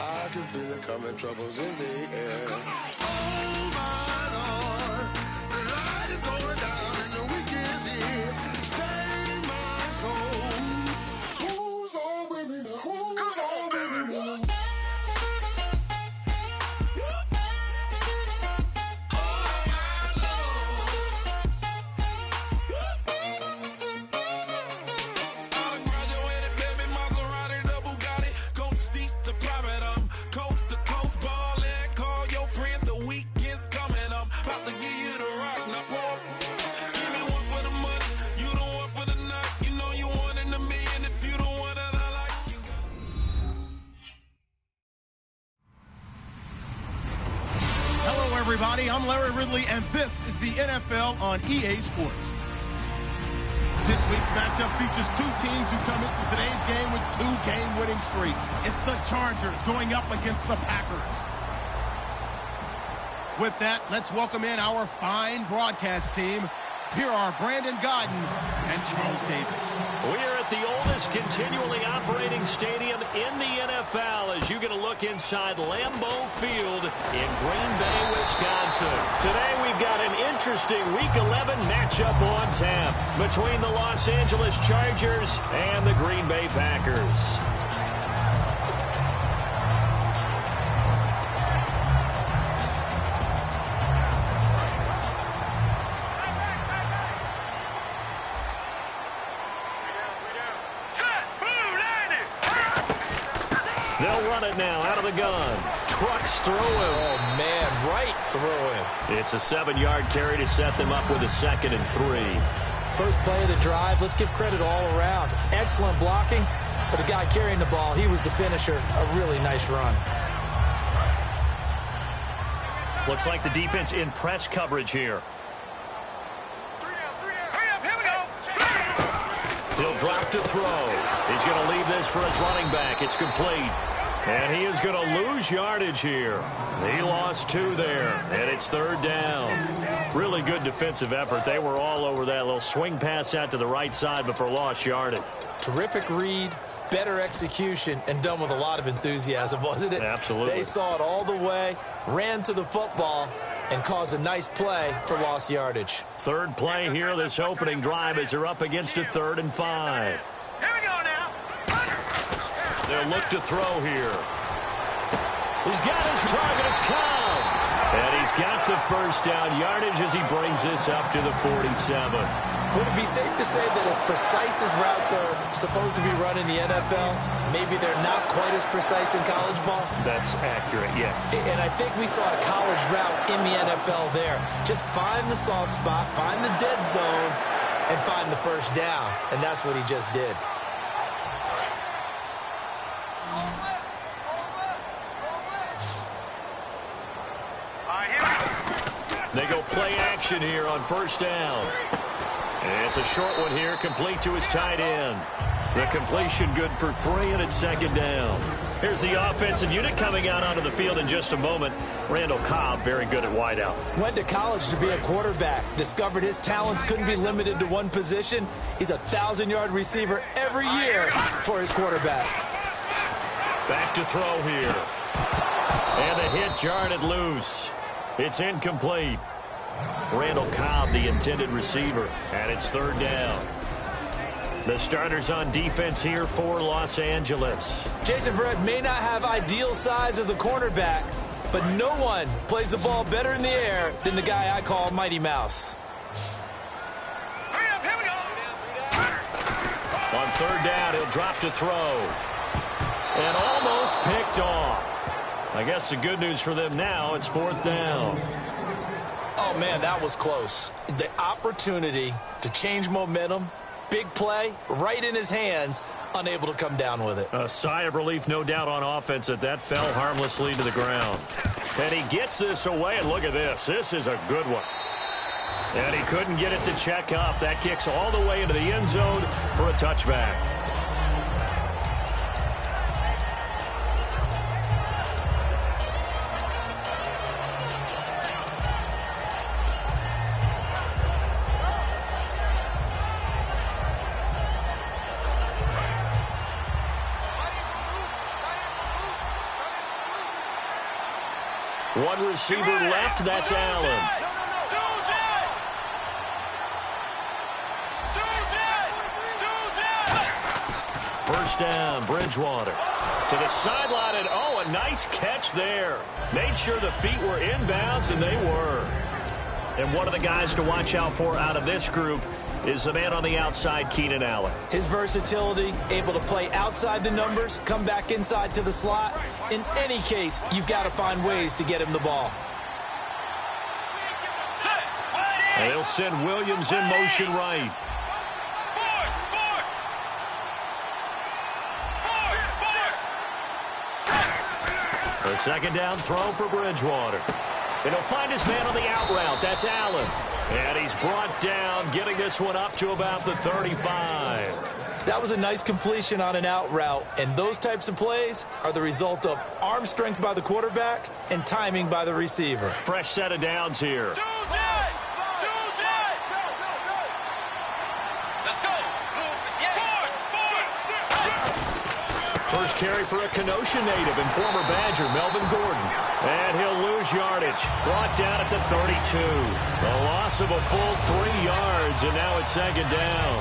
I can feel it coming, troubles in the air. Oh my Lord, the light is going down and the week is here. Save my soul. Who's on with me now? Who's on with me now? Everybody, I'm Larry Ridley, and this is the NFL on EA Sports. This week's matchup features two teams who come into today's game with two game-winning streaks. It's the Chargers going up against the Packers. With that, let's welcome in our fine broadcast team. Here are Brandon Godden and Charles Davis. We are at the oldest continually operating stadium in the NFL as you get a look inside Lambeau Field in Green Bay, Wisconsin. Today we've got an interesting Week 11 matchup on tap between the Los Angeles Chargers and the Green Bay Packers. They'll run it now out of the gun. Trucks through him. Oh, man, right through him. It's a 7-yard carry to set them up with a 2nd and 3. First play of the drive, let's give credit all around. Excellent blocking, but the guy carrying the ball, he was the finisher. A really nice run. Looks like the defense in press coverage here. He'll drop to throw. He's going to leave this for his running back. It's complete. And he is going to lose yardage here. He lost 2 there, and it's 3rd down. Really good defensive effort. They were all over that little swing pass out to the right side before lost yardage. Terrific read, better execution, and done with a lot of enthusiasm, wasn't it? Absolutely. They saw it all the way, ran to the football, and caused a nice play for lost yardage. 3rd play here this opening drive as they're up against a 3rd and 5. Here we go now. They'll look to throw here. He's got his target. It's Cobb. And he's got the first down yardage as he brings this up to the 47. Would it be safe to say that as precise as routes are supposed to be run in the NFL, maybe they're not quite as precise in college ball? That's accurate, yeah. And I think we saw a college route in the NFL there. Just find the soft spot, find the dead zone, and find the first down. And that's what he just did. They go play action here on 1st down. And it's a short one here, complete to his tight end. The completion good for 3, and it's 2nd down. Here's the offensive unit coming out onto the field in just a moment. Randall Cobb, very good at wideout. Went to college to be a quarterback. Discovered his talents couldn't be limited to one position. He's a 1,000-yard receiver every year for his quarterback. Back to throw here. And a hit jarred loose. It's incomplete. Randall Cobb, the intended receiver, and it's 3rd down. The starters on defense here for Los Angeles. Jason Verrett may not have ideal size as a cornerback, but no one plays the ball better in the air than the guy I call Mighty Mouse. Hurry up, here we go. On 3rd down, he'll drop to throw. And almost picked off. I guess the good news for them now, it's 4th down. Oh, man, that was close. The opportunity to change momentum, big play, right in his hands, unable to come down with it. A sigh of relief, no doubt, on offense that fell harmlessly to the ground. And he gets this away, and look at this. This is a good one. And he couldn't get it to check up. That kicks all the way into the end zone for a touchback. One receiver left, that's Allen. First down, Bridgewater. To the sideline, and a nice catch there. Made sure the feet were inbounds, and they were. And one of the guys to watch out for out of this group is the man on the outside, Keenan Allen. His versatility, able to play outside the numbers, come back inside to the slot. In any case, you've got to find ways to get him the ball. And they'll send Williams in motion right. A second down throw for Bridgewater. And he'll find his man on the out route. That's Allen. And he's brought down, getting this one up to about the 35. That was a nice completion on an out route. And those types of plays are the result of arm strength by the quarterback and timing by the receiver. Fresh set of downs here. First carry for a Kenosha native and former Badger, Melvin Gordon. And he'll lose yardage. Brought down at the 32. A loss of a full 3 yards, and now it's second down.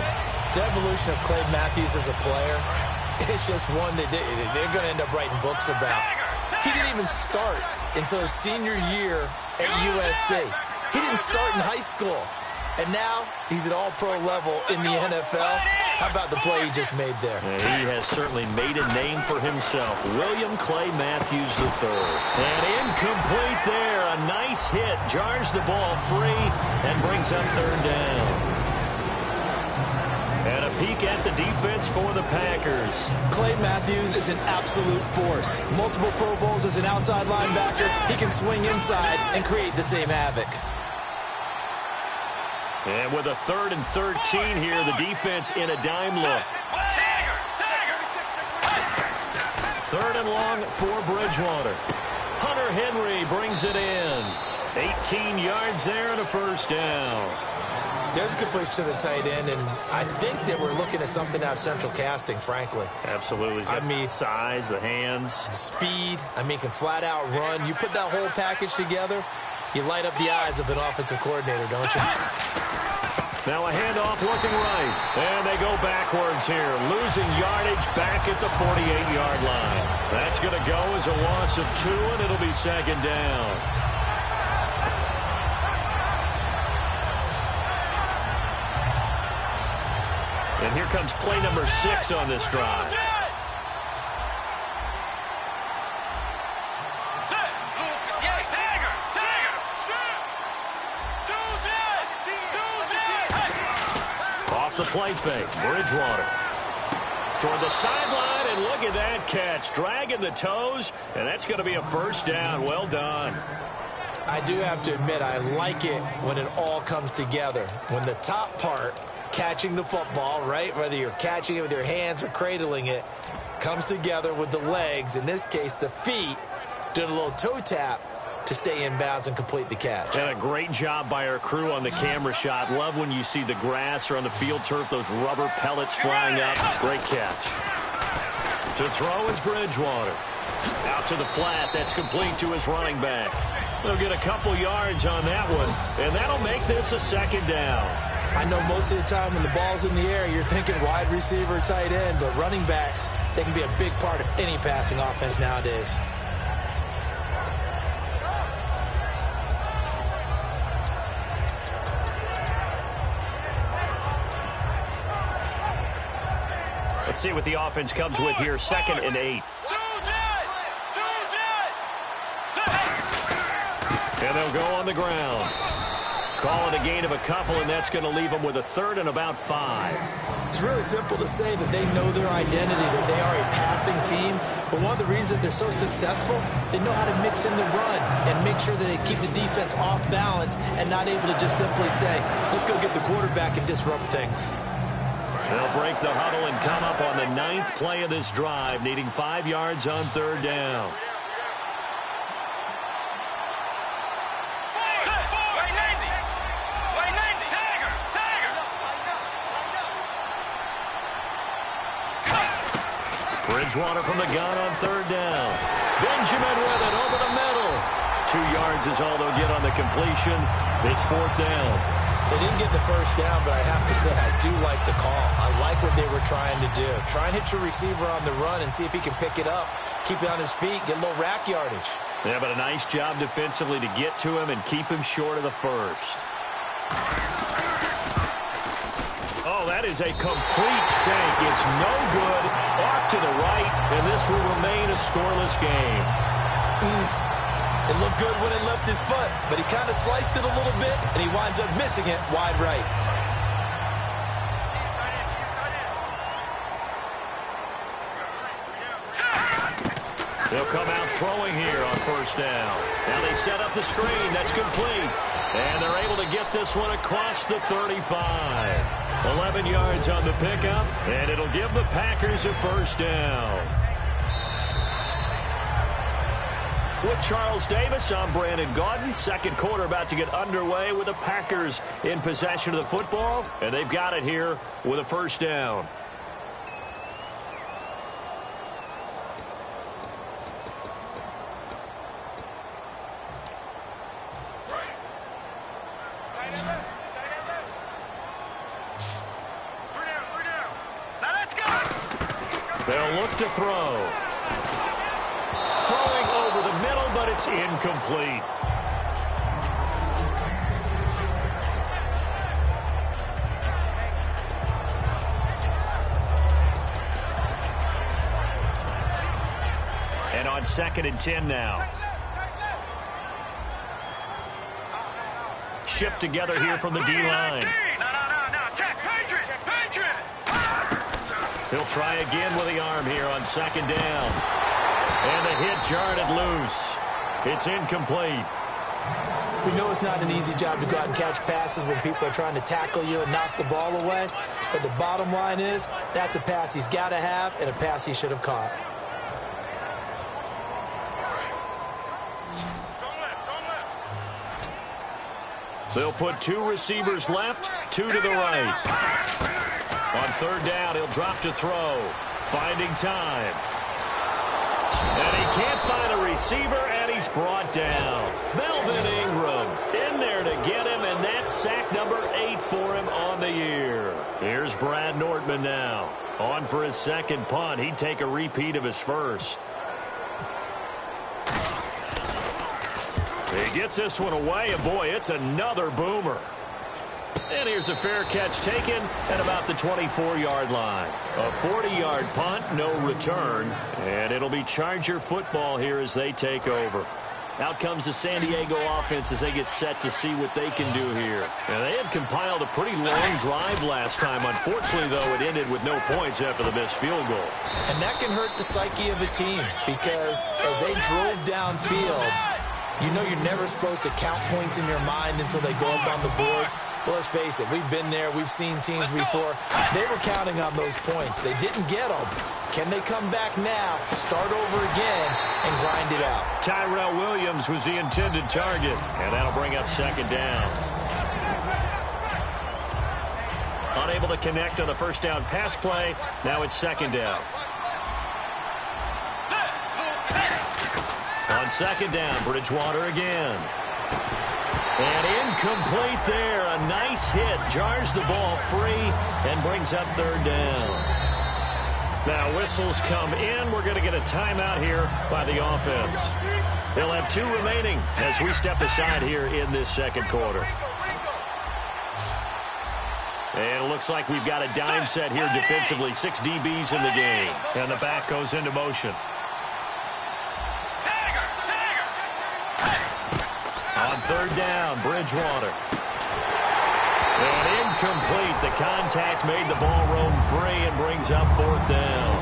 The evolution of Clay Matthews as a player, it's just one that they're going to end up writing books about. He didn't even start until his senior year at USC. He didn't start in high school. And now he's at all-pro level in the NFL. How about the play he just made there? He has certainly made a name for himself. William Clay Matthews III. And incomplete there. A nice hit. Jars the ball free and brings up third down. And a peek at the defense for the Packers. Clay Matthews is an absolute force. Multiple Pro Bowls as an outside linebacker. He can swing inside and create the same havoc. And with a 3rd and 13 here, the defense in a dime look. 3rd and long for Bridgewater. Hunter Henry brings it in. 18 yards there and a first down. There's a good push to the tight end, and I think that we're looking at something out of central casting, frankly. Absolutely. I mean, size, the hands. Speed. I mean, can flat out run. You put that whole package together, you light up the eyes of an offensive coordinator, don't you? Now a handoff looking right. And they go backwards here. Losing yardage back at the 48-yard line. That's going to go as a loss of 2, and it'll be second down. And here comes play number 6 on this drive. Off the play fake, Bridgewater. Toward the sideline, and look at that catch. Dragging the toes, and that's going to be a first down. Well done. I do have to admit, I like it when it all comes together. When the top part, catching the football, right, whether you're catching it with your hands or cradling it, comes together with the legs, in this case the feet, doing a little toe tap to stay in bounds and complete the catch. And a great job by our crew on the camera shot. Love when you see the grass or on the field turf, those rubber pellets flying up. Great catch. To throw is Bridgewater. Out to the flat. That's complete to his running back. They'll get a couple yards on that one, and that'll make this a second down. I know most of the time when the ball's in the air, you're thinking wide receiver, tight end, but running backs, they can be a big part of any passing offense nowadays. Let's see what the offense comes with here. 2nd and 8. And they'll go on the ground. Call it a gain of a couple, and that's going to leave them with a 3rd and about 5. It's really simple to say that they know their identity, that they are a passing team. But one of the reasons they're so successful, they know how to mix in the run and make sure that they keep the defense off balance and not able to just simply say, let's go get the quarterback and disrupt things. They'll break the huddle and come up on the 9th play of this drive, needing 5 yards on 3rd down. Bridgewater from the gun on 3rd down. Benjamin with it over the middle. 2 yards is all they'll get on the completion. It's 4th down. They didn't get the first down, but I have to say I do like the call. I like what they were trying to do. Try and hit your receiver on the run and see if he can pick it up, keep it on his feet, get a little rack yardage. Yeah, but a nice job defensively to get to him and keep him short of the first. Oh, that is a complete shank. It's no good. Off to the right, and this will remain a scoreless game. It looked good when it left his foot, but he kind of sliced it a little bit, and he winds up missing it wide right. They'll come out throwing here on 1st down. Now they set up the screen. That's complete. And they're able to get this one across the 35. 11 yards on the pickup, and it'll give the Packers a 1st down. With Charles Davis, I'm Brandon Gaudin. Second quarter about to get underway with the Packers in possession of the football, and they've got it here with a 1st down. They'll look to throw. Throwing over the middle, but it's incomplete. And on 2nd and 10 now. Shift together here from the D-line. He'll try again with the arm here on 2nd down. And the hit jarred it loose. It's incomplete. We know it's not an easy job to go out and catch passes when people are trying to tackle you and knock the ball away. But the bottom line is, that's a pass he's got to have and a pass he should have caught. They'll put 2 receivers left, 2 to the right. On 3rd down, he'll drop to throw. Finding time. And he can't find a receiver, and he's brought down. Melvin Ingram in there to get him, and that's sack number 8 for him on the year. Here's Brad Nortman now. On for his 2nd punt. He'd take a repeat of his first. He gets this one away, and boy, it's another boomer. And here's a fair catch taken at about the 24-yard line. A 40-yard punt, no return. And it'll be Charger football here as they take over. Out comes the San Diego offense as they get set to see what they can do here. And they had compiled a pretty long drive last time. Unfortunately, though, it ended with no points after the missed field goal. And that can hurt the psyche of a team because as they drove downfield, you know you're never supposed to count points in your mind until they go up on the board. Well, let's face it, we've been there. We've seen teams before. They were counting on those points. They didn't get them. Can they come back now, start over again, and grind it out? Tyrell Williams was the intended target, and that'll bring up 2nd down. Unable to connect on the 1st down pass play. Now it's 2nd down. On 2nd down, Bridgewater again. And incomplete there. A nice hit. Jars the ball free and brings up 3rd down. Now whistles come in. We're going to get a timeout here by the offense. They'll have 2 remaining as we step aside here in this 2nd quarter. And it looks like we've got a dime set here defensively. 6 DBs in the game. And the back goes into motion. On 3rd down, Bridgewater. And incomplete. The contact made the ball roam free and brings up 4th down.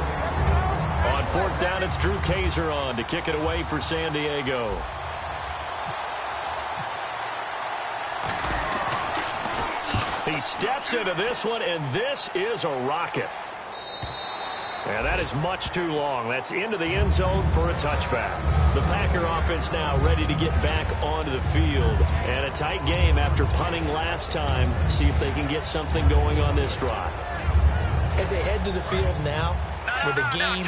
On 4th down, it's Drew Kaiser on to kick it away for San Diego. He steps into this one, and this is a rocket. And that is much too long. That's into the end zone for a touchback. The Packer offense now ready to get back onto the field. And a tight game after punting last time. See if they can get something going on this drive. As they head to the field now, with the game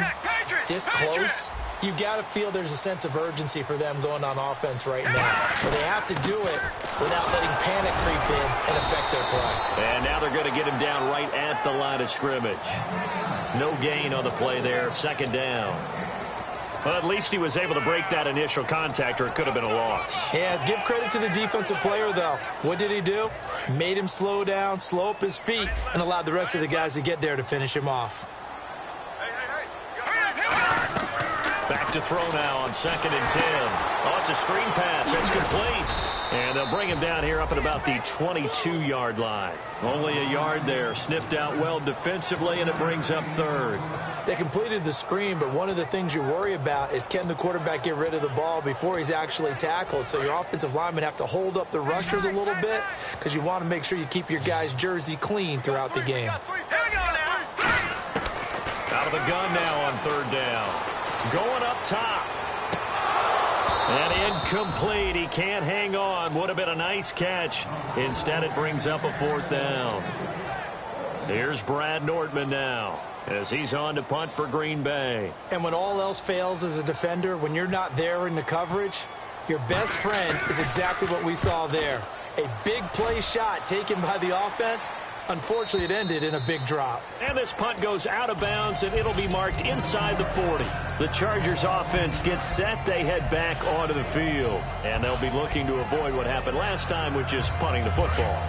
this close, You've got to feel there's a sense of urgency for them going on offense right now. But they have to do it without letting panic creep in and affect their play. And now they're going to get him down right at the line of scrimmage. No gain on the play there, second down. Well, at least he was able to break that initial contact, or it could have been a loss. Yeah, give credit to the defensive player, though. What did he do? Made him slow down, slow up his feet, and allowed the rest of the guys to get there to finish him off. Back to throw now on 2nd and 10. Oh, it's a screen pass. It's complete. And they'll bring him down here up at about the 22-yard line. Only a yard there. Sniffed out well defensively, and it brings up 3rd. They completed the screen, but one of the things you worry about is can the quarterback get rid of the ball before he's actually tackled? So your offensive linemen have to hold up the rushers a little bit because you want to make sure you keep your guys' jersey clean throughout the game. Out of the gun now on 3rd down. Going up top. And incomplete. He can't hang on. Would have been a nice catch. Instead, it brings up a 4th down. Here's Brad Nordman now as he's on to punt for Green Bay. And when all else fails as a defender, when you're not there in the coverage, your best friend is exactly what we saw there. A big play shot taken by the offense. Unfortunately, it ended in a big drop. And this punt goes out of bounds, and it'll be marked inside the 40. The Chargers offense gets set. They head back onto the field. And they'll be looking to avoid what happened last time, which is punting the football.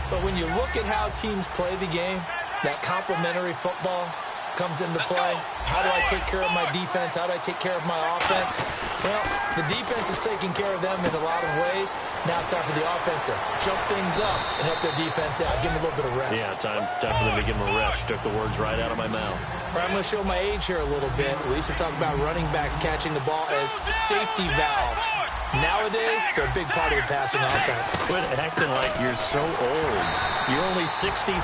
But when you look at how teams play the game, that complementary football comes into play. How do I take care of my defense? How do I take care of my offense? Well, the defense is taking care of them in a lot of ways. Now it's time for the offense to jump things up and help their defense out. Give them a little bit of rest. Yeah, time for them to give them a rest. Took the words right out of my mouth. All right, I'm going to show my age here a little bit. We used to talk about running backs catching the ball as safety valves. Nowadays, they're a big part of the passing offense. Quit acting like you're so old. You're only 65.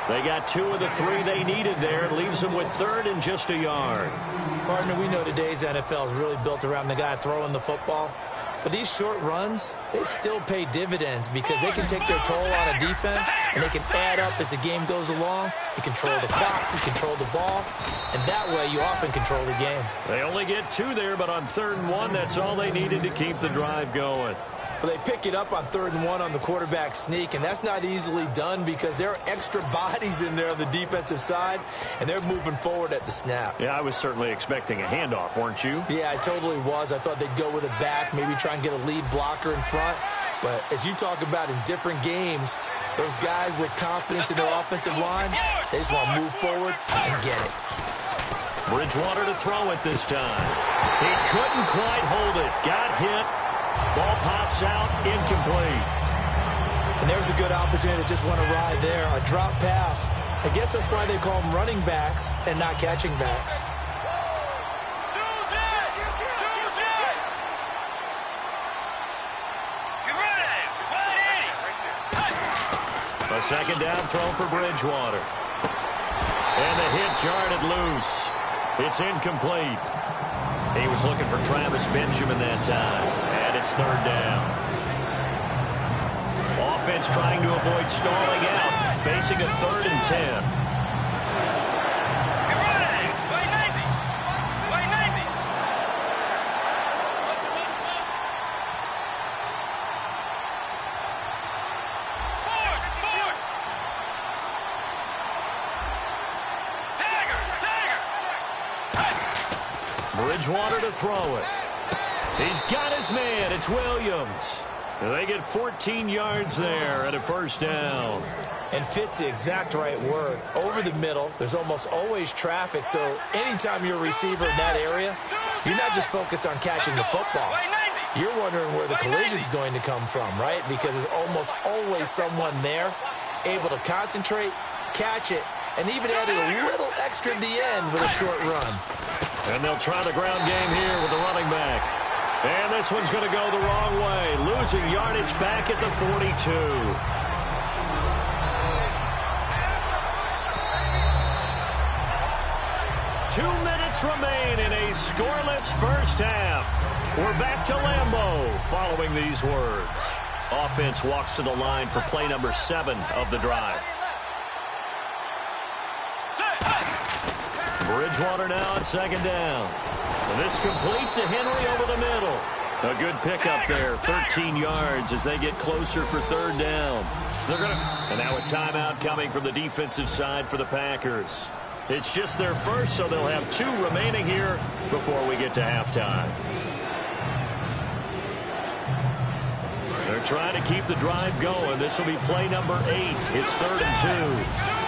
They got 2 of the 3 they needed there. It leaves them with 3rd and just a yard. Partner, we know today's NFL is really built around the guy throwing the football. But these short runs, they still pay dividends because they can take their toll on a defense, and they can add up as the game goes along. You control the clock, you control the ball, and that way you often control the game. They only get 2 there, but on 3rd and 1, that's all they needed to keep the drive going. Well, they pick it up on 3rd and 1 on the quarterback sneak, and that's not easily done because there are extra bodies in there on the defensive side, and they're moving forward at the snap. Yeah, I was certainly expecting a handoff, weren't you? Yeah, I totally was. I thought they'd go with it back, maybe try and get a lead blocker in front. But as you talk about in different games, those guys with confidence in their offensive line, they just want to move forward and get it. Bridgewater to throw it this time. He couldn't quite hold it. Got hit. Ball pops out, incomplete. And there's a good opportunity to just want to ride there. A drop pass. I guess that's why they call them running backs and not catching backs. A 2nd down throw for Bridgewater. And the hit jarred it loose. It's incomplete. He was looking for Travis Benjamin that time. And it's 3rd down. Offense trying to avoid stalling out. Facing a 3rd and 10. Bridgewater to throw it. He's got his man. It's Williams. And they get 14 yards there at a 1st down. And fit's the exact right word. Over the middle, there's almost always traffic, so anytime you're a receiver in that area, you're not just focused on catching the football. You're wondering where the collision's going to come from, right? Because there's almost always someone there able to concentrate, catch it, and even added a little extra at the end with a short run. And they'll try the ground game here with the running back. And this one's going to go the wrong way. Losing yardage back at the 42. 2 minutes remain in a scoreless first half. We're back to Lambeau following these words. Offense walks to the line for play number 7 of the drive. Bridgewater now on second down. And this complete to Henry over the middle. A good pickup there, 13 yards as they get closer for third down. And now a timeout coming from the defensive side for the Packers. It's just their first, so they'll have 2 remaining here before we get to halftime. They're trying to keep the drive going. This will be play number 8. It's 3rd and 2.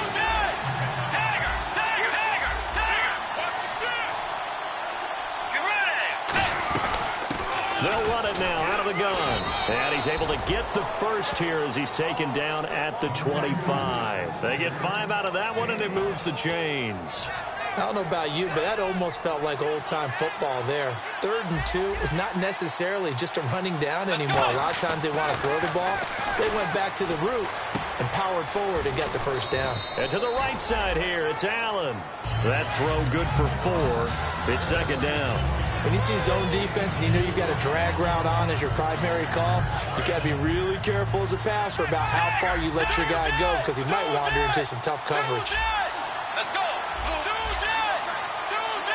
They'll run it now out of the gun. And he's able to get the first here as he's taken down at the 25. They get 5 out of that one, and it moves the chains. I don't know about you, but that almost felt like old-time football there. 3rd and 2 is not necessarily just a running down anymore. A lot of times they want to throw the ball. They went back to the roots and powered forward and got the first down. And to the right side here, it's Allen. That throw good for 4. It's 2nd down. When you see zone defense and you know you've got a drag route on as your primary call, you got to be really careful as a passer about how far you let your guy go because he might wander into some tough coverage. Let's go. 2J.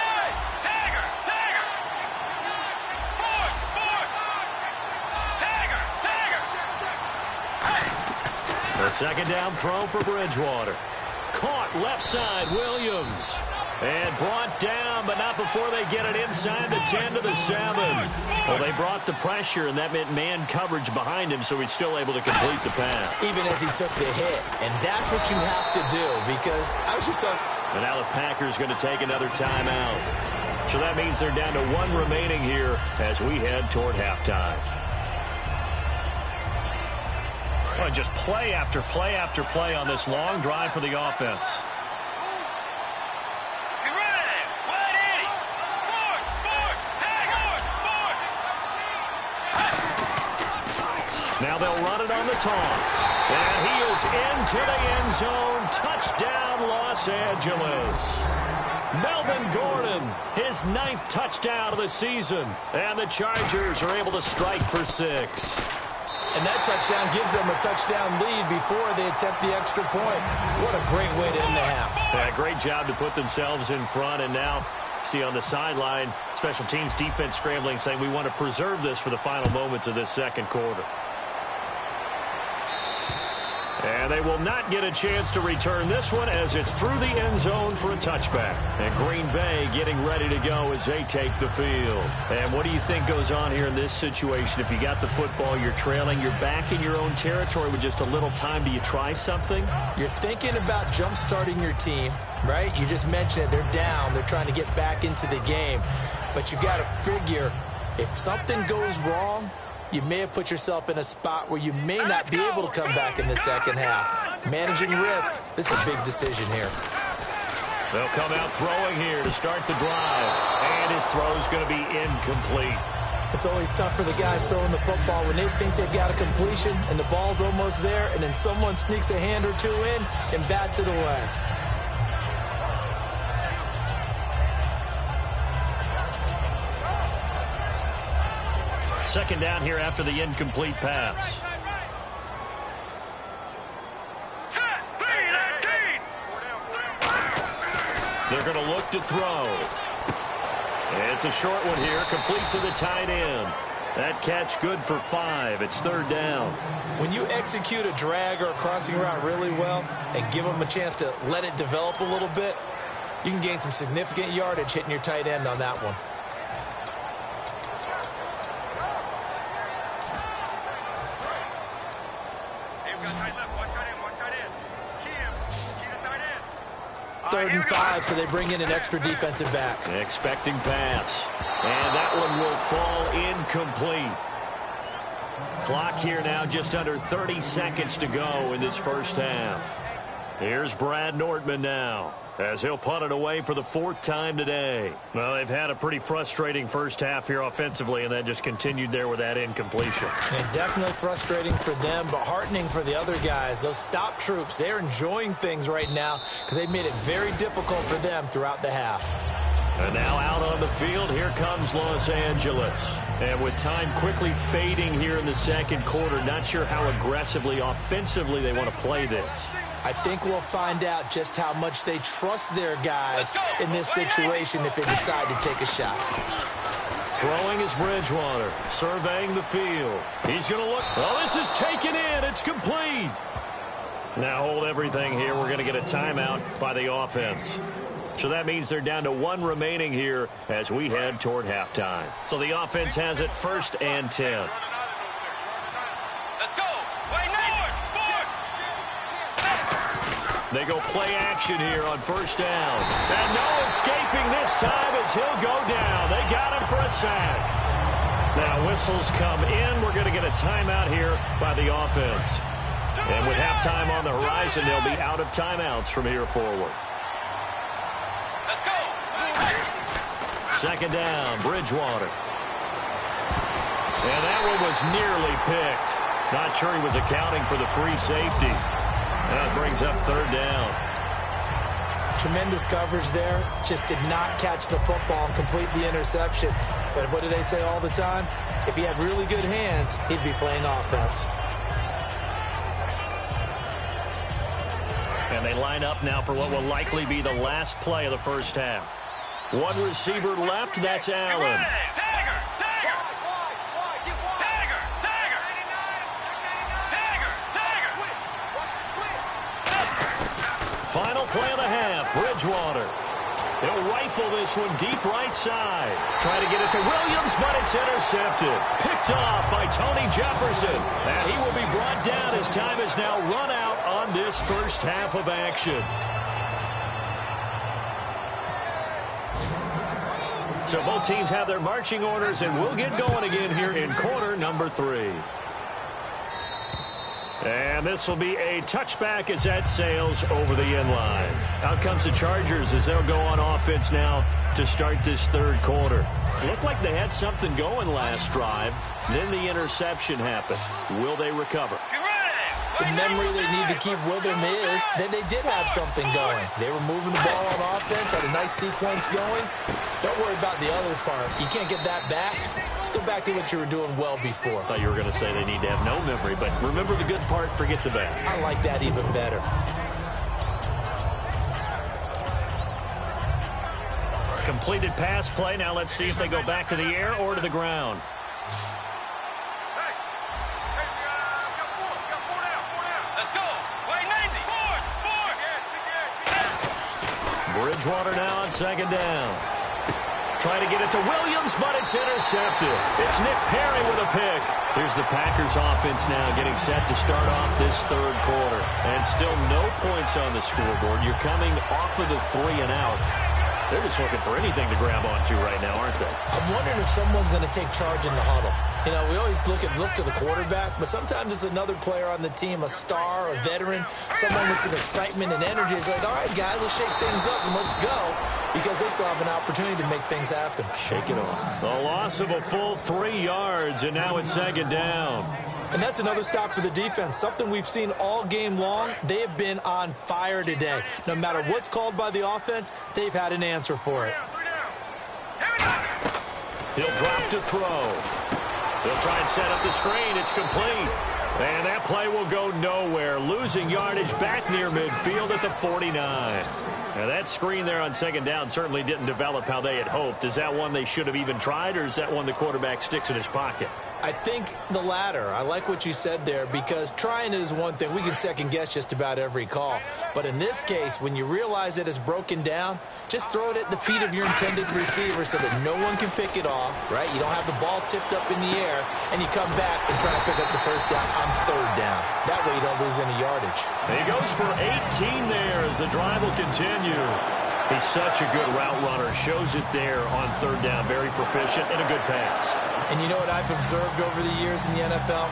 Tagger. Tagger. The 2nd down throw for Bridgewater. Caught left side, Williams. And brought down, but not before they get it inside the 10 to the 7. Well, they brought the pressure, and that meant man coverage behind him, so he's still able to complete the pass. Even as he took the hit. And that's what you have to do, because I was just so... And now the Packers going to take another timeout. So that means they're down to 1 remaining here as we head toward halftime. Well, just play after play after play on this long drive for the offense. Now they'll run it on the toss. And he is into the end zone. Touchdown, Los Angeles. Melvin Gordon, his 9th touchdown of the season. And the Chargers are able to strike for 6. And that touchdown gives them a touchdown lead before they attempt the extra point. What a great way to end the half. Yeah, great job to put themselves in front. And now, see on the sideline, special teams defense scrambling, saying we want to preserve this for the final moments of this second quarter. And they will not get a chance to return this one as it's through the end zone for a touchback. And Green Bay getting ready to go as they take the field. And what do you think goes on here in this situation? If you got the football, you're trailing, you're back in your own territory with just a little time. Do you try something? You're thinking about jump-starting your team, right? You just mentioned it. They're down. They're trying to get back into the game. But you got to figure if something goes wrong, you may have put yourself in a spot where you may not be able to come back in the second half. Managing risk, this is a big decision here. They'll come out throwing here to start the drive. And his throw's going to be incomplete. It's always tough for the guys throwing the football when they think they've got a completion and the ball's almost there, and then someone sneaks a hand or 2 in and bats it away. Second down here after the incomplete pass. They're going to look to throw. It's a short one here, complete to the tight end. That catch good for 5. It's 3rd down. When you execute a drag or a crossing route really well and give them a chance to let it develop a little bit, you can gain some significant yardage hitting your tight end on that one. Third and 5, so they bring in an extra defensive back. Expecting pass. And that one will fall incomplete. Clock here now, just under 30 seconds to go in this first half. Here's Brad Nordman now, as he'll punt it away for the 4th time today. Well, they've had a pretty frustrating first half here offensively, and then just continued there with that incompletion. And definitely frustrating for them, but heartening for the other guys. Those stop troops, they're enjoying things right now because they've made it very difficult for them throughout the half. And now out on the field, here comes Los Angeles. And with time quickly fading here in the second quarter, not sure how aggressively, offensively they want to play this. I think we'll find out just how much they trust their guys in this situation if they decide to take a shot. Throwing is Bridgewater, surveying the field. He's going to look. Oh, this is taken in. It's complete. Now hold everything here. We're going to get a timeout by the offense. So that means they're down to 1 remaining here as we head toward halftime. So the offense has it 1st and 10. Let's go. Play forward. They go play action here on 1st down. And no escaping this time as he'll go down. They got him for a sack. Now whistles come in. We're going to get a timeout here by the offense. And with halftime on the horizon, they'll be out of timeouts from here forward. Let's go. 2nd down, Bridgewater. And that one was nearly picked. Not sure he was accounting for the free safety. That brings up 3rd down. Tremendous coverage there. Just did not catch the football and complete the interception. But what do they say all the time? If he had really good hands, he'd be playing offense. And they line up now for what will likely be the last play of the 1st half. 1 receiver left, that's Allen. Tagger. Tagger. Tagger. Tagger. Tagger. Final play of the half, Bridgewater. He'll rifle this one deep right side. Try to get it to Williams, but it's intercepted. Picked off by Tony Jefferson. And he will be brought down as time is now run out on this 1st half of action. So both teams have their marching orders, and we'll get going again here in quarter number 3. And this will be a touchback as that sails over the end line. Out comes the Chargers as they'll go on offense now to start this 3rd quarter. Looked like they had something going last drive. Then the interception happened. Will they recover? The memory they need to keep with them is that they did have something going. They were moving the ball on offense, had a nice sequence going. Don't worry about the other part. You can't get that back. Let's go back to what you were doing well before. I thought you were going to say they need to have no memory, but remember the good part, forget the bad. I like that even better. Completed pass play. Now let's see if they go back to the air or to the ground. Bridgewater now on 2nd down. Trying to get it to Williams, but it's intercepted. It's Nick Perry with a pick. Here's the Packers offense now getting set to start off this 3rd quarter. And still no points on the scoreboard. You're coming off of the 3 and out. They're just looking for anything to grab onto right now, aren't they? I'm wondering if someone's going to take charge in the huddle. You know, we always look to the quarterback, but sometimes it's another player on the team, a star, a veteran, someone with some excitement and energy. It's like, all right, guys, let's shake things up and let's go, because they still have an opportunity to make things happen. Shake it off. The loss of a full 3 yards, and now it's 2nd down. And that's another stop for the defense, something we've seen all game long. They have been on fire today. No matter what's called by the offense, they've had an answer for it. He'll drop to throw. They'll try and set up the screen. It's complete. And that play will go nowhere. Losing yardage back near midfield at the 49. Now that screen there on 2nd down certainly didn't develop how they had hoped. Is that one they should have even tried, or is that one the quarterback sticks in his pocket? I think the latter. I like what you said there, because trying it is one thing. We can second guess just about every call. But in this case, when you realize that it's broken down, just throw it at the feet of your intended receiver so that no one can pick it off, right? You don't have the ball tipped up in the air, and you come back and try to pick up the 1st down on 3rd down. That way you don't lose any yardage. He goes for 18 there as the drive will continue. He's such a good route runner. Shows it there on 3rd down. Very proficient and a good pass. And you know what I've observed over the years in the NFL?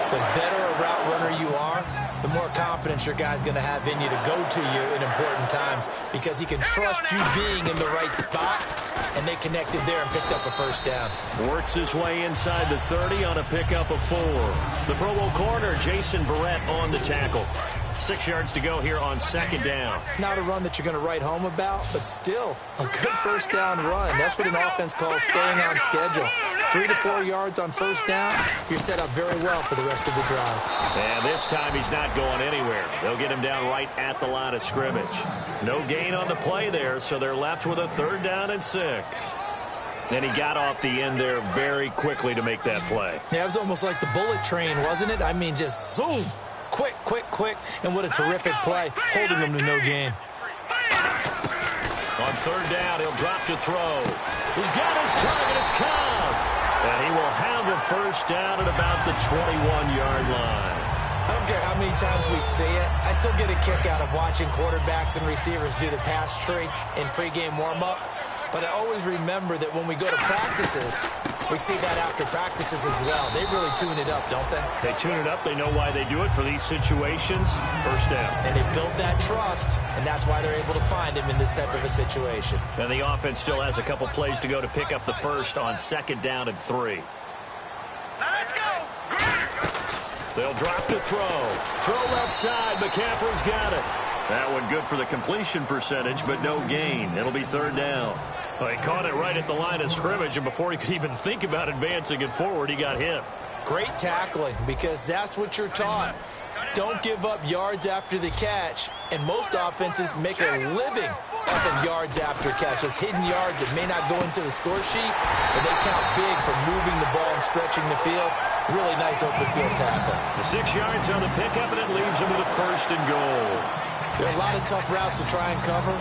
The better a route runner you are, the more confidence your guy's going to have in you to go to you in important times, because he can trust you being in the right spot, and they connected there and picked up a 1st down. Works his way inside the 30 on a pickup of 4. The Pro Bowl corner, Jason Verrett, on the tackle. 6 yards to go here on second down. Not a run that you're going to write home about, but still a good first down run. That's what an offense calls staying on schedule. 3 to 4 yards on first down, you're set up very well for the rest of the drive. And this time he's not going anywhere. They'll get him down right at the line of scrimmage. No gain on the play there, so they're left with a 3rd down and 6. And he got off the end there very quickly to make that play. Yeah, it was almost like the bullet train, wasn't it? I mean, just zoom. Quick, quick, quick. And what a terrific play, holding them to no gain. On 3rd down, he'll drop to throw. He's got his target. It's Cobb. And he will have the first down at about the 21-yard line. I don't care how many times we see it. I still get a kick out of watching quarterbacks and receivers do the pass tree in pregame warm-up. But I always remember that when we go to practices, we see that after practices as well. They really tune it up, don't they? They tune it up. They know why they do it for these situations. First down. And they build that trust, and that's why they're able to find him in this type of a situation. And the offense still has a couple plays to go to pick up the first on 2nd down and 3. Let's go. They'll drop to throw. Throw left side. McCaffrey's got it. That one good for the completion percentage, but no gain. It'll be 3rd down. Well, he caught it right at the line of scrimmage, and before he could even think about advancing it forward, he got hit. Great tackling, because that's what you're taught. Don't give up yards after the catch, and most offenses make a living off of yards after catch. Those hidden yards that may not go into the score sheet, but they count big for moving the ball and stretching the field. Really nice open field tackle. The 6 yards on the pickup, and it leaves him with a 1st and goal. There are a lot of tough routes to try and cover.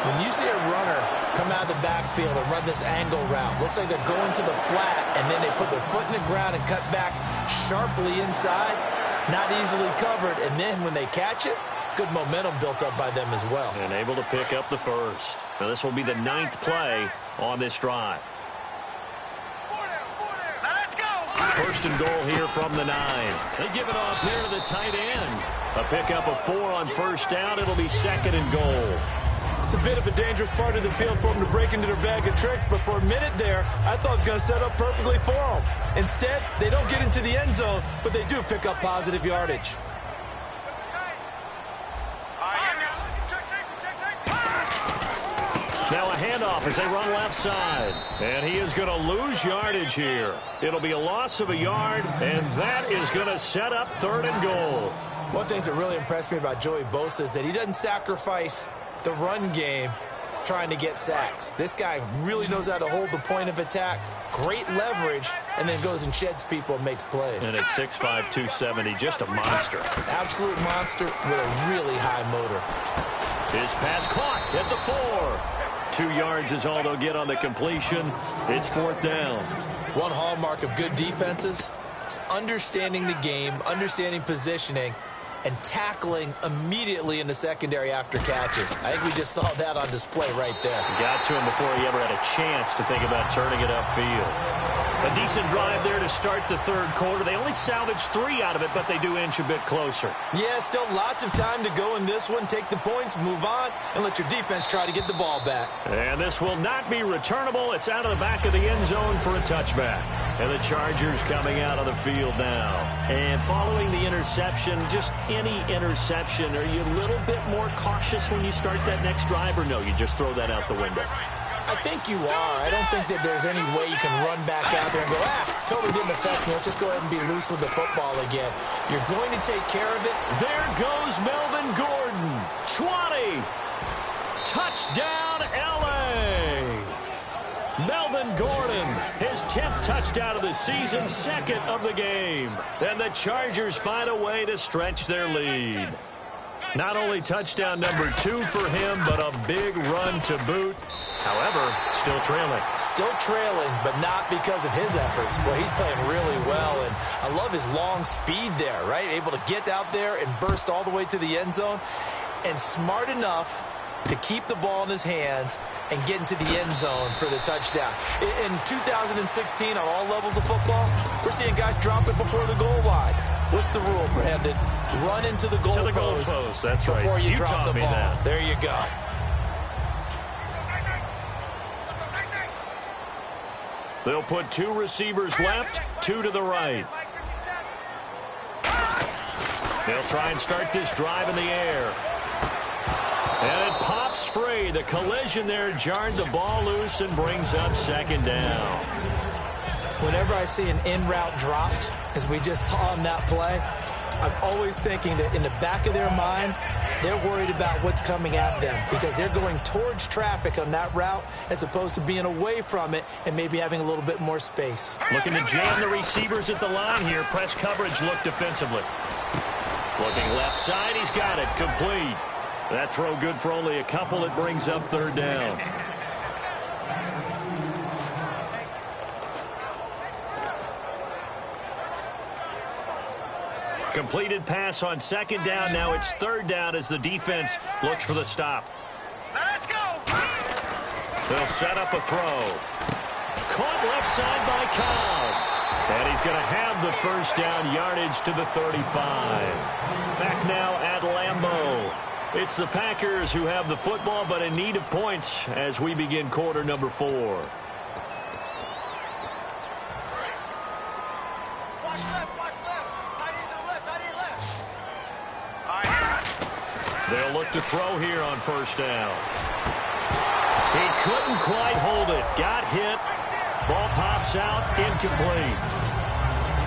When you see a runner come out of the backfield and run this angle route, looks like they're going to the flat, and then they put their foot in the ground and cut back sharply inside. Not easily covered, and then when they catch it, good momentum built up by them as well. And able to pick up the 1st. Now this will be the 9th play on this drive. Let's go. 1st and goal here from the 9. They give it off here to the tight end. A pickup of 4 on 1st down. It'll be 2nd and goal. It's a bit of a dangerous part of the field for them to break into their bag of tricks, but for a minute there, I thought it was going to set up perfectly for them. Instead, they don't get into the end zone, but they do pick up positive yardage. Now a handoff as they run left side. And he is going to lose yardage here. It'll be a loss of a yard, and that is going to set up 3rd and goal. One of the things that really impressed me about Joey Bosa is that he doesn't sacrifice the run game trying to get sacks. This guy really knows how to hold the point of attack, great leverage, and then goes and sheds people and makes plays. And at 6'5", 270, just a monster. Absolute monster with a really high motor. His pass caught at the 4. 2 yards is all they'll get on the completion. It's 4th down. One hallmark of good defenses is understanding the game, understanding positioning, and tackling immediately in the secondary after catches. I think we just saw that on display right there. Got to him before he ever had a chance to think about turning it upfield. A decent drive there to start the 3rd quarter. They only salvaged 3 out of it, but they do inch a bit closer. Yeah, still lots of time to go in this one. Take the points, move on, and let your defense try to get the ball back. And this will not be returnable. It's out of the back of the end zone for a touchback. And the Chargers coming out of the field now. And following the interception, just any interception, are you a little bit more cautious when you start that next drive, or no, you just throw that out the window? I think you are. I don't think that there's any way you can run back out there and go, totally didn't affect me. Let's just go ahead and be loose with the football again. You're going to take care of it. There goes Melvin Gordon. 20. Touchdown, L.A. Melvin Gordon, his 10th touchdown of the season, 2nd of the game. And the Chargers find a way to stretch their lead. Not only touchdown number 2 for him, but a big run to boot. However, still trailing. Still trailing, but not because of his efforts. Well, he's playing really well, and I love his long speed there, right? Able to get out there and burst all the way to the end zone, and smart enough to keep the ball in his hands and get into the end zone for the touchdown. In 2016, on all levels of football, we're seeing guys drop it before the goal line. What's the rule, Brandon? Run into the goal post. That's right. Before you drop the ball. That. There you go. They'll put 2 receivers left, 2 to the right. They'll try and start this drive in the air. And it pops free. The collision there jarred the ball loose and brings up second down. Whenever I see an in-route dropped, as we just saw in that play, I'm always thinking that in the back of their mind, they're worried about what's coming at them because they're going towards traffic on that route as opposed to being away from it and maybe having a little bit more space. Looking to jam the receivers at the line here. Press coverage look defensively. Looking left side, he's got it. Complete. That throw good for only a couple. It brings up third down. Completed pass on second down. Now it's third down as the defense looks for the stop. Let's go. They'll set up a throw. Caught left side by Cobb. And he's going to have the first down yardage to the 35. Back now at Lambeau. It's the Packers who have the football but in need of points as we begin quarter number 4. They'll look to throw here on first down. He couldn't quite hold it. Got hit. Ball pops out. Incomplete.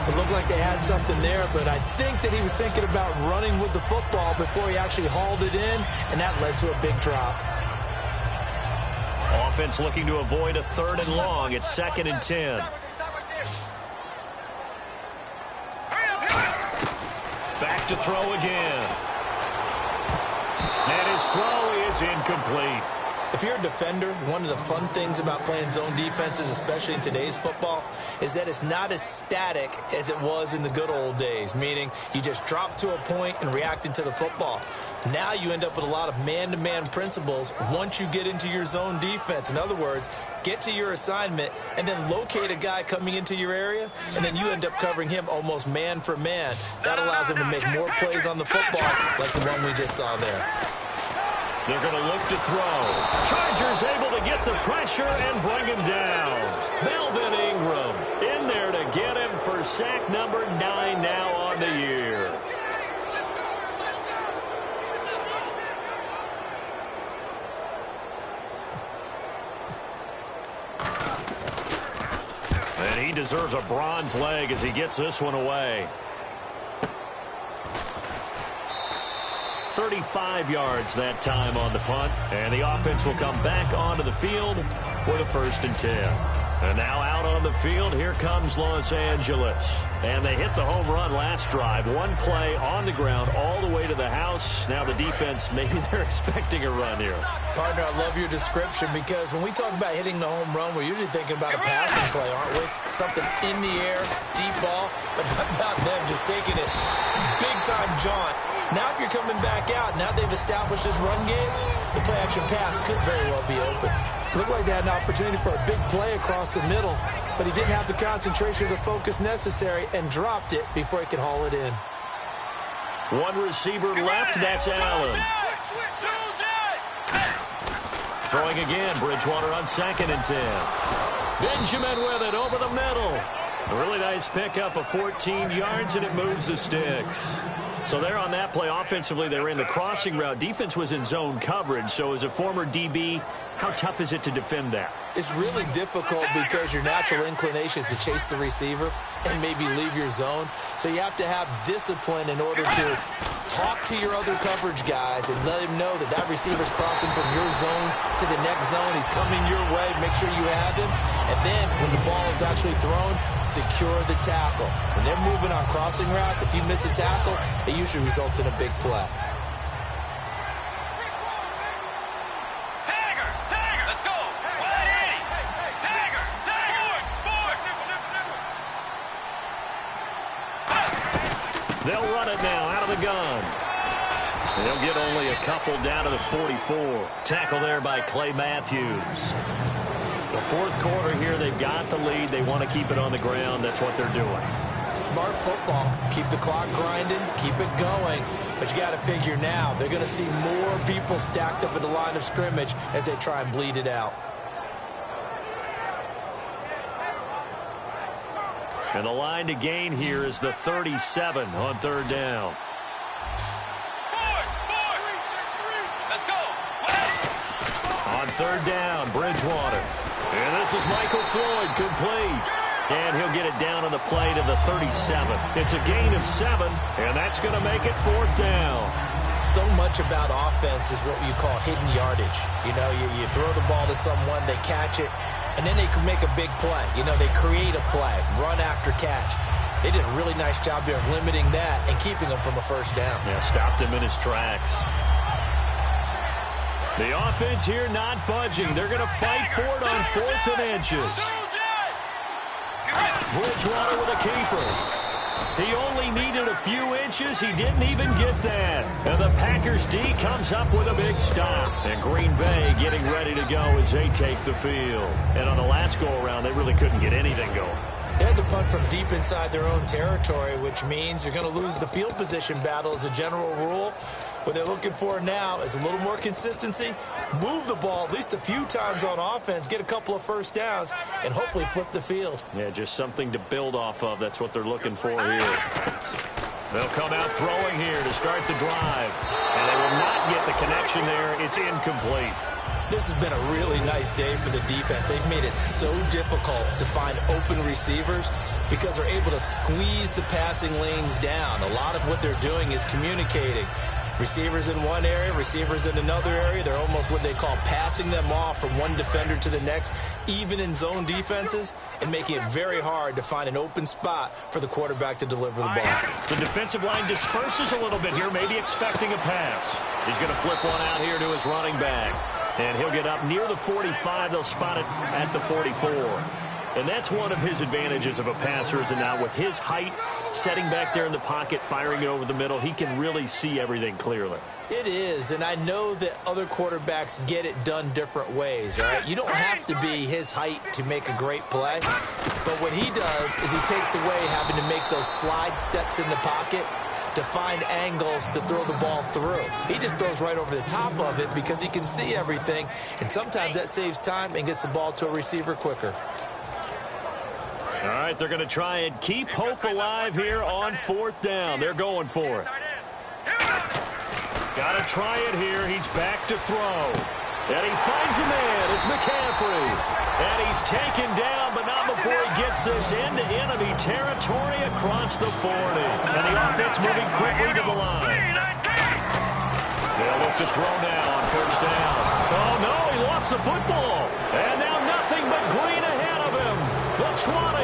It looked like they had something there, but I think that he was thinking about running with the football before he actually hauled it in, and that led to a big drop. Offense looking to avoid a third and long. It's 2nd and 10. Back to throw again. And his throw is incomplete. If you're a defender, one of the fun things about playing zone defenses, especially in today's football, is that it's not as static as it was in the good old days, meaning you just drop to a point and reacted to the football. Now you end up with a lot of man-to-man principles once you get into your zone defense. In other words, get to your assignment and then locate a guy coming into your area, and then you end up covering him almost man for man. That allows him to make more plays on the football like the one we just saw there. They're going to look to throw. Chargers able to get the pressure and bring him down. Melvin Ingram in there to get him for sack number 9 now on the year. And he deserves a bronze leg as he gets this one away. 35 yards that time on the punt, and the offense will come back onto the field with a 1st and 10. And now out on the field, here comes Los Angeles. And they hit the home run last drive. One play on the ground all the way to the house. Now the defense, maybe they're expecting a run here. Partner, I love your description because when we talk about hitting the home run, we're usually thinking about a passing play, aren't we? Something in the air, deep ball, but how about them just taking it big-time jaunt. Now if you're coming back out, now they've established this run game, the play-action pass could very well be open. It looked like they had an opportunity for a big play across the middle, but he didn't have the concentration or the focus necessary and dropped it before he could haul it in. One receiver left, that's Allen. Throwing again, Bridgewater on 2nd and 10. Benjamin with it over the middle. A really nice pickup of 14 yards, and it moves the sticks. So there on that play, offensively, they ran the crossing route. Defense was in zone coverage. So as a former DB, how tough is it to defend that? It's really difficult because your natural inclination is to chase the receiver and maybe leave your zone. So you have to have discipline in order to talk to your other coverage guys and let him know that that receiver's crossing from your zone to the next zone. He's coming your way. Make sure you have him. And then when the ball is actually thrown, secure the tackle. When they're moving on crossing routes, if you miss a tackle, it usually results in a big play. They'll run it now out of the gun. They'll get only a couple down to the 44. Tackle there by Clay Matthews. The 4th quarter here, they've got the lead. They want to keep it on the ground. That's what they're doing. Smart football. Keep the clock grinding. Keep it going. But you got to figure now, they're going to see more people stacked up at the line of scrimmage as they try and bleed it out. And the line to gain here is the 37 on 3rd down. third down, Bridgewater. And this is Michael Floyd, complete. And he'll get it down on the play to the 37. It's a gain of 7, and that's going to make it 4th down. So much about offense is what you call hidden yardage. You know, you throw the ball to someone, they catch it, and then they can make a big play. You know, they create a play, run after catch. They did a really nice job there of limiting that and keeping him from a first down. Yeah, stopped him in his tracks. The offense here not budging. They're going to fight for it on 4th and inches. Bridgewater with a keeper. He only needed a few inches. He didn't even get that. And the Packers D comes up with a big stop. And Green Bay getting ready to go as they take the field. And on the last go-around, they really couldn't get anything going. They had to punt from deep inside their own territory, which means you're going to lose the field position battle as a general rule. What they're looking for now is a little more consistency, move the ball at least a few times on offense, get a couple of first downs, and hopefully flip the field. Yeah, just something to build off of. That's what they're looking for here. They'll come out throwing here to start the drive. And they will not get the connection there. It's incomplete. This has been a really nice day for the defense. They've made it so difficult to find open receivers because they're able to squeeze the passing lanes down. A lot of what they're doing is communicating. Receivers in one area, receivers in another area. They're almost what they call passing them off from one defender to the next, even in zone defenses, and making it very hard to find an open spot for the quarterback to deliver the ball. The defensive line disperses a little bit here, maybe expecting a pass. He's going to flip one out here to his running back. And he'll get up near the 45. They'll spot it at the 44. And that's one of his advantages of a passer, is now with his height, setting back there in the pocket, firing it over the middle, he can really see everything clearly. It is, and I know that other quarterbacks get it done different ways, all right? You don't have to be his height to make a great play. But what he does is he takes away having to make those slide steps in the pocket to find angles to throw the ball through. He just throws right over the top of it because he can see everything, and sometimes that saves time and gets the ball to a receiver quicker. All right, they're going to try and keep hope alive here on 4th down. They're going for it. Got to try it here. He's back to throw. And he finds a man. It's McCaffrey. And he's taken down, but not before he gets this into enemy territory across the 40. And the offense moving quickly to the line. They'll look to throw now on 1st down. Oh, no, he lost the football. And now nothing but green ahead of him. The 20.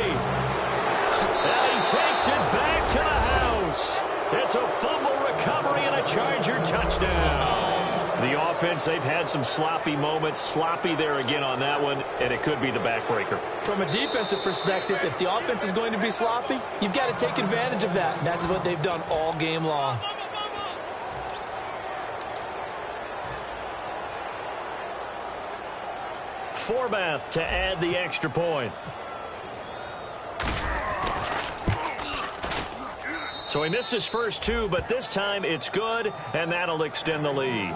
And he takes it back to the house. It's a fumble recovery and a Charger touchdown. The offense, they've had some sloppy moments. Sloppy there again on that one, and it could be the backbreaker. From a defensive perspective, if the offense is going to be sloppy, you've got to take advantage of that, and that's what they've done all game long. Forbath to add the extra point. So he missed his first 2, but this time it's good, and that'll extend the lead.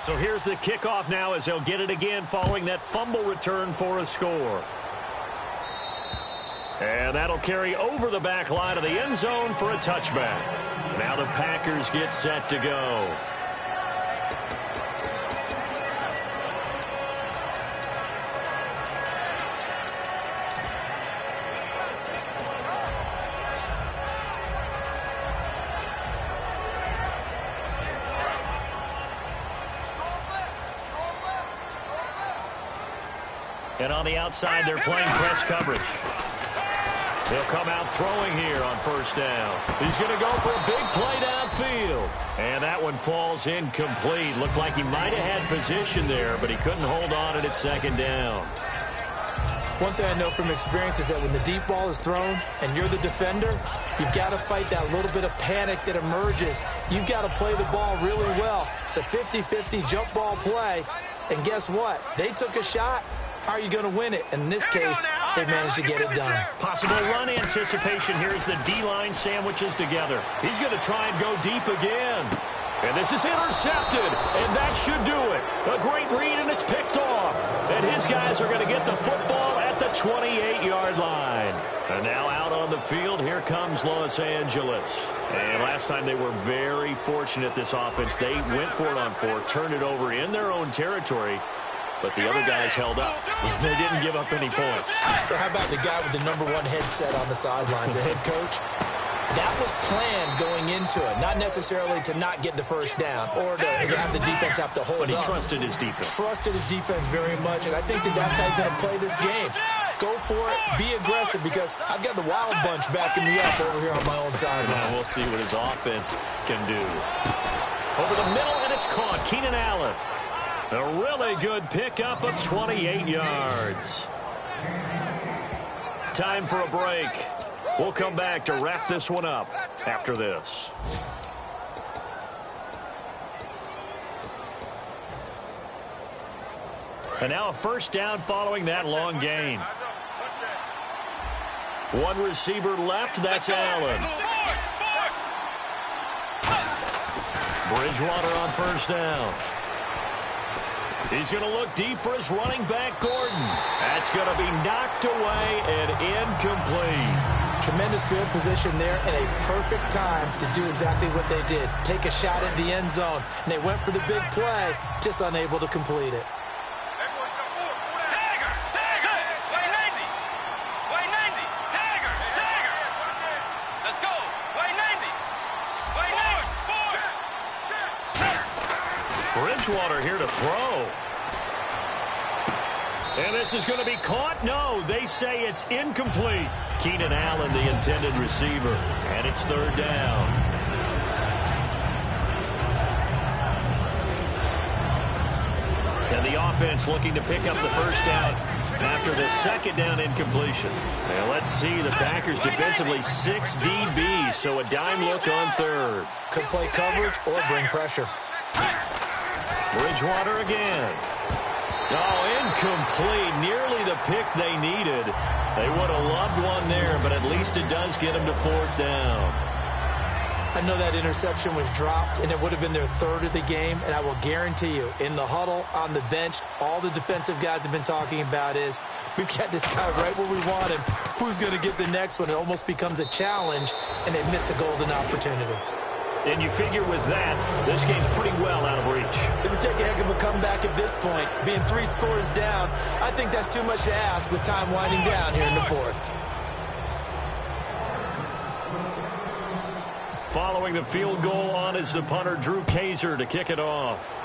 So here's the kickoff now as they'll get it again following that fumble return for a score. And that'll carry over the back line of the end zone for a touchback. Now the Packers get set to go. And on the outside, they're playing press coverage. They'll come out throwing here on 1st down. He's going to go for a big play downfield. And that one falls incomplete. Looked like he might have had position there, but he couldn't hold on at 2nd down. One thing I know from experience is that when the deep ball is thrown and you're the defender, you've got to fight that little bit of panic that emerges. You've got to play the ball really well. It's a 50-50 jump ball play. And guess what? They took a shot. How are you going to win it? And in this case, they managed to get it done. Possible run anticipation here as the D-line sandwiches together. He's going to try and go deep again. And this is intercepted, and that should do it. A great read, and it's picked off. And his guys are going to get the football at at the 28-yard line. And now out on the field, here comes Los Angeles. And last time they were very fortunate, this offense. They went for it on 4, turned it over in their own territory, but the other guys held up. They didn't give up any points. So how about the guy with the #1 headset on the sidelines, the head coach? That was planned going into it, not necessarily to not get the first down or to have the defense have to hold up. But he trusted his defense. Trusted his defense very much, and I think that's how he's going to play this game. Go for it, be aggressive, because I've got the wild bunch backing me up over here on my own sideline. We'll see what his offense can do. Over the middle, and it's caught. Keenan Allen. A really good pickup of 28 yards. Time for a break. We'll come back to wrap this one up after this. And now a first down following that long gain. One receiver left, that's Allen. Bridgewater on first down. He's going to look deep for his running back, Gordon. That's going to be knocked away and incomplete. Tremendous field position there and a perfect time to do exactly what they did. Take a shot at the end zone. And they went for the big play, just unable to complete it. Bridgewater here to throw. And this is going to be caught. No, they say it's incomplete. Keenan Allen, the intended receiver. And it's third down. And the offense looking to pick up the first down after the second down incompletion. And let's see, the Packers defensively 6 DBs, so a dime look on third. Could play coverage or bring pressure. Bridgewater again. Oh, incomplete. Nearly the pick they needed. They would have loved one there, but at least it does get them to fourth down. I know that interception was dropped, and it would have been their third of the game, and I will guarantee you, in the huddle, on the bench, all the defensive guys have been talking about is, we've got this guy right where we want him. Who's going to get the next one? It almost becomes a challenge, and they missed a golden opportunity. And you figure with that, this game's pretty well out of reach. It would take a heck of a comeback at this point. Being 3 scores down, I think that's too much to ask with time winding down here in the fourth. Following the field goal on is the punter, Drew Kaiser, to kick it off.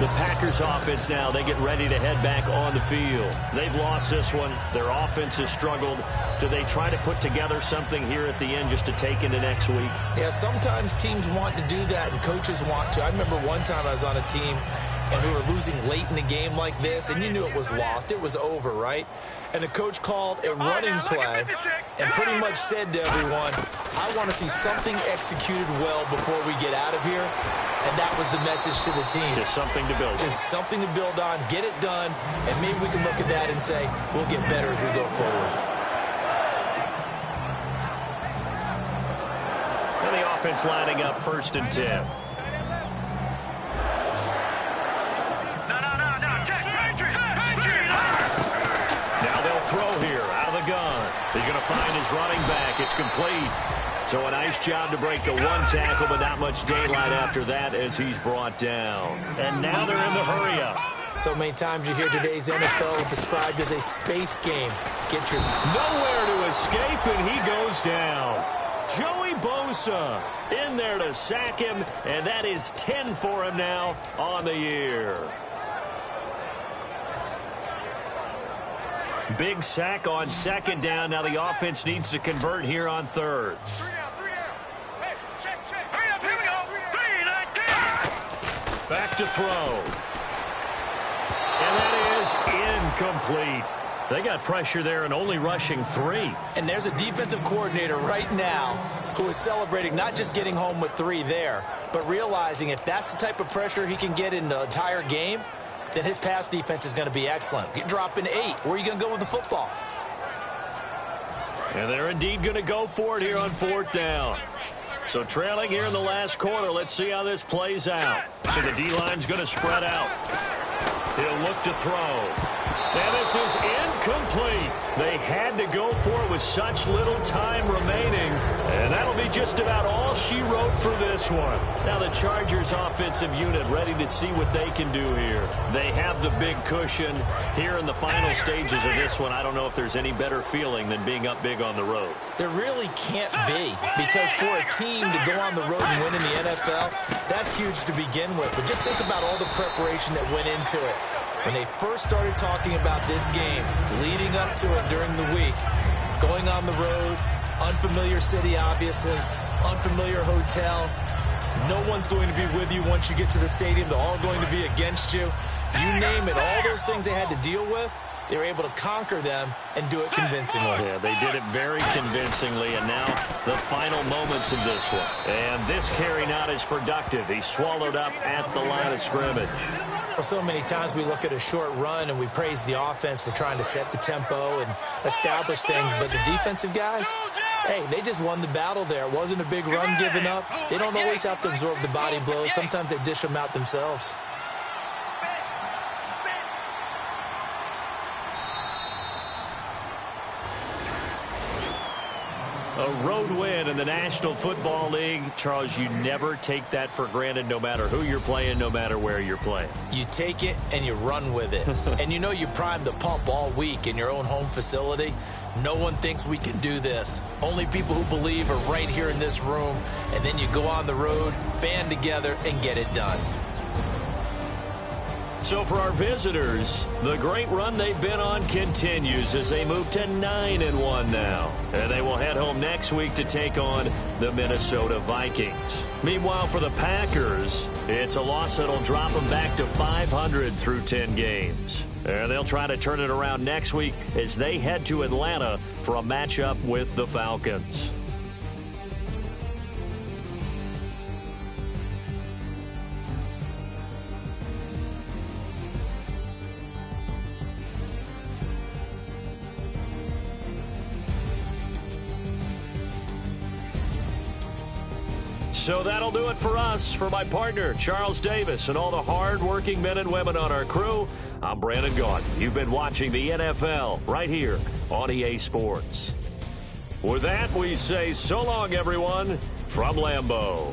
The Packers offense now, they get ready to head back on the field. They've lost this one. Their offense has struggled. Do they try to put together something here at the end just to take into next week? Yeah, sometimes teams want to do that and coaches want to. I remember one time I was on a team and we were losing late in the game like this, and you knew it was lost. It was over, right? And the coach called a running play and pretty much said to everyone, I want to see something executed well before we get out of here. And that was the message to the team. Just something to build on. Just something to build on, get it done, and maybe we can look at that and say, we'll get better as we go forward. And the offense lining up 1st and 10. Now they'll throw here out of the gun. He's going to find his running back. It's complete. So a nice job to break the one tackle, but not much daylight after that as he's brought down. And now they're in the hurry-up. So many times you hear today's NFL described as a space game. Get your... Nowhere to escape, and he goes down. Joey Bosa in there to sack him, and that is 10 for him now on the year. Big sack on 2nd down. Now the offense needs to convert here on 3rd. Back to throw. And that is incomplete. They got pressure there and only rushing 3. And there's a defensive coordinator right now who is celebrating not just getting home with 3 there, but realizing if that's the type of pressure he can get in the entire game, then his pass defense is going to be excellent. You're dropping 8. Where are you going to go with the football? And they're indeed going to go for it here on 4th down. So trailing here in the last quarter. Let's see how this plays out. So the D-line's going to spread out. He'll look to throw. And this is incomplete. They had to go for it with such little time remaining. And that'll be just about all she wrote for this one. Now the Chargers offensive unit ready to see what they can do here. They have the big cushion. Here in the final stages of this one, I don't know if there's any better feeling than being up big on the road. There really can't be, because for a team to go on the road and win in the NFL, that's huge to begin with. But just think about all the preparation that went into it. When they first started talking about this game, leading up to it during the week, going on the road, unfamiliar city, obviously, unfamiliar hotel. No one's going to be with you once you get to the stadium. They're all going to be against you. You name it, all those things they had to deal with, they were able to conquer them and do it convincingly. Yeah, they did it very convincingly, and now the final moments of this one. And this carry not as productive. He swallowed up at the line of scrimmage. Well, so many times we look at a short run and we praise the offense for trying to set the tempo and establish things, but the defensive guys, hey, they just won the battle there. It wasn't a big run given up. They don't always have to absorb the body blows. Sometimes they dish them out themselves. A road win in the National Football League. Charles, you never take that for granted, no matter who you're playing, no matter where you're playing. You take it and you run with it. And you know you primed the pump all week in your own home facility. No one thinks we can do this. Only people who believe are right here in this room. And then you go on the road, band together, and get it done. So for our visitors, the great run they've been on continues as they move to 9-1 now. And they will head home next week to take on the Minnesota Vikings. Meanwhile, for the Packers, it's a loss that'll drop them back to 500 through 10 games. And they'll try to turn it around next week as they head to Atlanta for a matchup with the Falcons. So that'll do it for us. For my partner, Charles Davis, and all the hard-working men and women on our crew, I'm Brandon Gaudin. You've been watching the NFL right here on EA Sports. With that, we say so long, everyone, from Lambeau.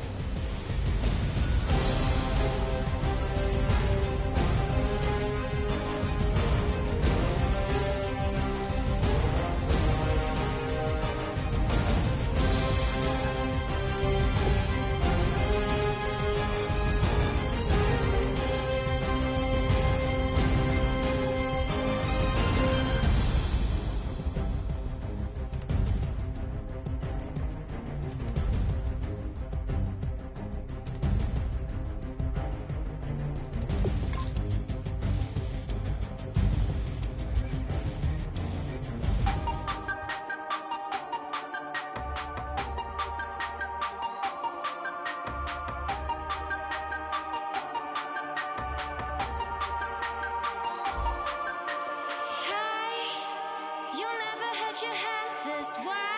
You never had your head this wide.